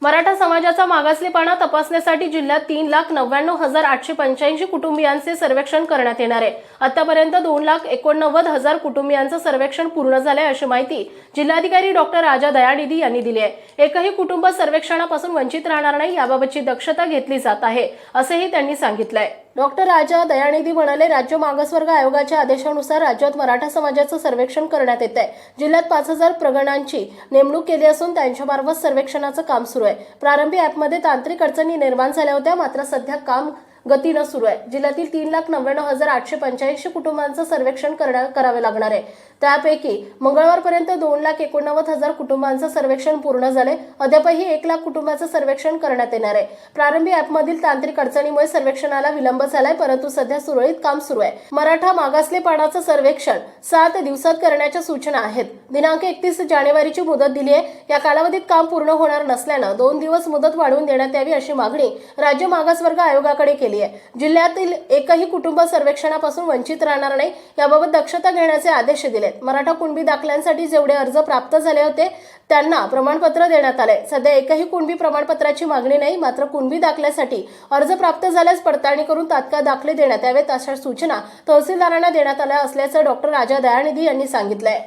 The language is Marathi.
मराठा समाजाचा मागासलेपणा तपासण्यासाठी जिल्ह्यात 3,99,885 कुटुंबियांचे सर्वेक्षण करण्यात येणार आहे। आतापर्यंत 2,89,000 कुटुंबियांचे सर्वेक्षण पूर्ण झाले अशी माहिती जिल्हाधिकारी डॉक्टर राजा दयानिधी यांनी दिली आहे। एकही कुटुंब सर्वेक्षणापासून वंचित राहणार नाही याबाबतची दक्षता घेतली जात आहे असेही त्यांनी सांगितलंय। डॉक्टर राजा दयानिधी म्हणाले, राज्य मागासवर्ग आयोगाच्या आदेशानुसार राज्यात मराठा समाजाचं सर्वेक्षण करण्यात येत आहे। जिल्ह्यात 5,000 प्रगणांची नेमणूक केली असून त्यांच्यामार्फत सर्वेक्षणाचं काम सुरू आहे। प्रारंभी ॲपमध्ये तांत्रिक अडचणी निर्माण झाल्या होत्या, मात्र सध्या काम गतीनं सुरू आहे। जिल्ह्यातील 3,99,885 कुटुंबांचं सर्वेक्षण करावे लागणार आहे। त्यापैकी मंगळवारपर्यंत 2,89,000 कुटुंबांचं सर्वेक्षण पूर्ण झाले। अद्यापही 1,00,000 कुटुंबांचं सर्वेक्षण करण्यात येणार आहे। प्रारंभी ॲपमधील तांत्रिक अडचणीमुळे सर्वेक्षणाला विलंब झालाय, परंतु सध्या सुरळीत काम सुरू आहे। मराठा मागासलेपणाचं सर्वेक्षण 7 दिवसात करण्याच्या सूचना आहेत। दिनांक 31 जानेवारीची मुदत दिली आहे। या कालावधीत काम पूर्ण होणार नसल्यानं 2 दिवस मुदत वाढवून देण्यात यावी अशी मागणी राज्य मागासवर्ग आयोगाकडे केली आहे। जिल्ह्यातील एकही कुटुंब सर्वेक्षणापासून वंचित राहणार नाही याबाबत दक्षता घेण्याचे आदेश दिले। मराठा कुणबी दाखल्यांसाठी जेवढे अर्ज प्राप्त झाले होते त्यांना प्रमाणपत्र देण्यात आले। सध्या एकही कुणबी प्रमाणपत्राची मागणी नाही, मात्र कुणबी दाखल्यासाठी अर्ज प्राप्त झाल्यास पडताळणी करून तात्काळ दाखले देण्यात यावेत अशा सूचना तहसीलदारांना देण्यात आल्या असल्याचं डॉक्टर राजा दयानिधी यांनी सांगितलंय।